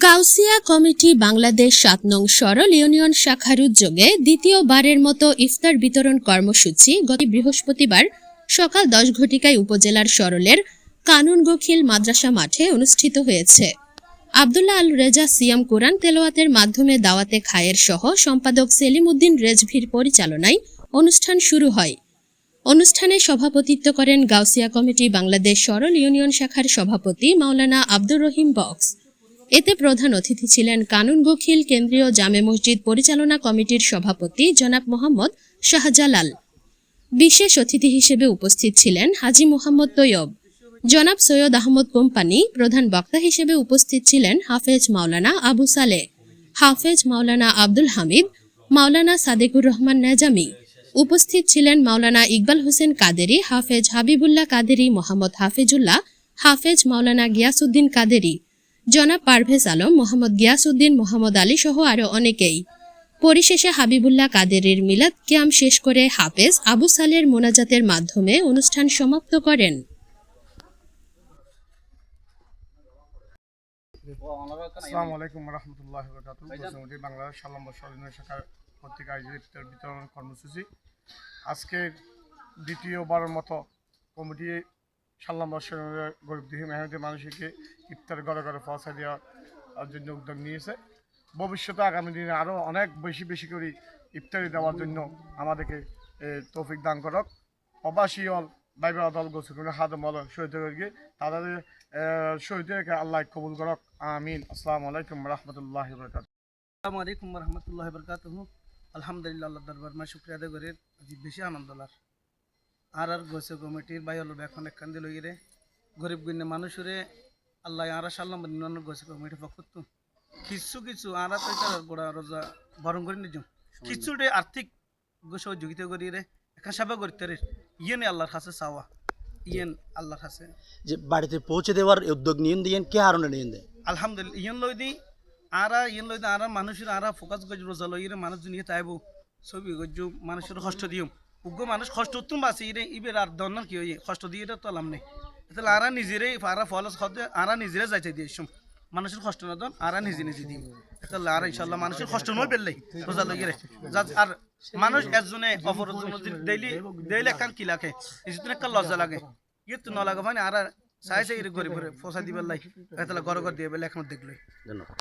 Gausia committee Bangladesh ৭ নং সরল union শাখার উদ্যোগে দ্বিতীয়বারের মতো ইফতার বিতরণ কর্মসূচি গত বৃহস্পতিবার সকাল ১০ ঘটিকায় উপজেলার সরলের কানুনগোখিল মাদ্রাসা মাঠে অনুষ্ঠিত হয়েছে। আব্দুল্লাহ আল রেজা সিয়াম কুরআন তেলাওয়াতের মাধ্যমে দাওয়াতে খায়ের সহ সম্পাদক সেলিম উদ্দিন রেজভির পরিচালনায় অনুষ্ঠান শুরু হয়। অনুষ্ঠানে সভাপতিত্ব করেন গাউসিয়া কমিটি বাংলাদেশ সরল ইউনিয়ন শাখার সভাপতি মাওলানা আব্দুর রহিম বক্স। এতে প্রধান অতিথি ছিলেন কানুনগোখিল কেন্দ্রীয় জামে মসজিদ পরিচালনা কমিটির সভাপতি জনাব মোহাম্মদ শাহজালাল। বিশেষ অতিথি হিসেবে উপস্থিত ছিলেন হাজী মোহাম্মদ তৈয়ব। জনাব সৈয়দ আহমদ কোম্পানি। প্রধান বক্তা হিসেবে উপস্থিত ছিলেন হাফেজ মাওলানা আবু সালেহ, হাফেজ মাওলানা আব্দুল হামিদ, মাওলানা সাদেকুর রহমান নেজামি। উপস্থিত ছিলেন মাওলানা ইকবাল হোসেন কাদেরি, হাফেজ হাবিবুল্লাহ কাদেরি, মোহাম্মদ হাফিজুল্লাহ, হাফেজ মাওলানা গিয়াসউদ্দিন কাদেরি, জনাব পারভেজ আলম, মোহাম্মদ গিয়াসউদ্দিন, মোহাম্মদ আলী সহ আরো অনেকেই। পরিশেষে হাবিবুল্লাহ কাদেরির মিলাদ কিয়াম শেষ করে হাফেজ আবু সালের মোনাজাতের মাধ্যমে অনুষ্ঠান সমাপ্ত করেন। আসসালামু আলাইকুম রহমতুল্লাহি ওয়া বারাকাতুহু। বাংলাদেশ সালাম বর্ষালীন শাখার কর্তৃক আয়োজিত ইফতার বিতরণ কর্মসূচি আজকে দ্বিতীয়বারের মতো কমিটি সাল্লাম বর্ষালীনের গরিবদুঃখী মেহনতি মানুষকে ইফতার ঘরে ঘরে পৌঁছে দেওয়ার জন্য উদ্যোগ নিয়েছে। ভবিষ্যতে আগামী দিনে আরও অনেক বেশি করে ইফতারি দেওয়ার জন্য আমাদেরকে তৌফিক দান করক। প্রবাসী হল বাইবা দল গোসুকুনের হাদম হল শহীদ গিয়ে তাদের শহীদকে আল্লাহ কবুল করক, আমিন। আসসালামু আলাইকুম রহমতুল্লাহি ওয়া বারাকাতুহু। আসসালামু আলাইকুম রহমতুল্লাহি ওয়া বারাকাতুহু। আলহামদুলিল্লাহ, আল্লাহ দরবার মা শুকরিয়া আদায় করি। আজি বেশি আনন্দ লার আর গোসে কমিটির বাই হল এখন একখান দিল গিয়ে গরিব গুণে মানুষরে আল্লাহ আর সাল্লাম নির্ণয় গোসে কমিটির পক্ষ কিছু আর গোড়া রোজা বরং করে নিজ কিছুটে আর্থিক সহযোগিতা করিয়ে এখন সেবা করতে ইয়েন আল্লাহর কাছে চাওয়া, ইয়েন আল্লাহর কাছে যে বাড়িতে পৌঁছে দেওয়ার উদ্যোগ নিয়ে দিয়েন কে হারণে নিয়ে দেয়। আলহামদুলিল্লাহ ইয়েন লই দিই ইয়েন লই দিই মানুষের ফোকাস গজ রোজা লই মানুষ দুনিয়া তাইব ছবি গজ মানুষের কষ্ট দিম উগ্র মানুষ কষ্ট উত্তম বাঁচি ইবের আর দন্নার কি হই কষ্ট দিয়ে তো লাম নেই। তাহলে নিজেরাই ফলস খাদ্য নিজেরা যাইতে দিয়ে মানুষের কষ্ট না দন নিজে দিই। তাহলে ইনশাল্লাহ মানুষের কষ্ট নয় পেললেই রোজা লই আর মানুষ একজনে অপরজন ডেইলি একখান কি লাগে কিছুদিন একটা লজ্জা লাগে ইয়ে তো ন লাগে ভাই আর চাইছে গরিব ফসা দিবার লাই তাহলে ঘর দিয়ে বেলে এখন দেখলই। ধন্যবাদ।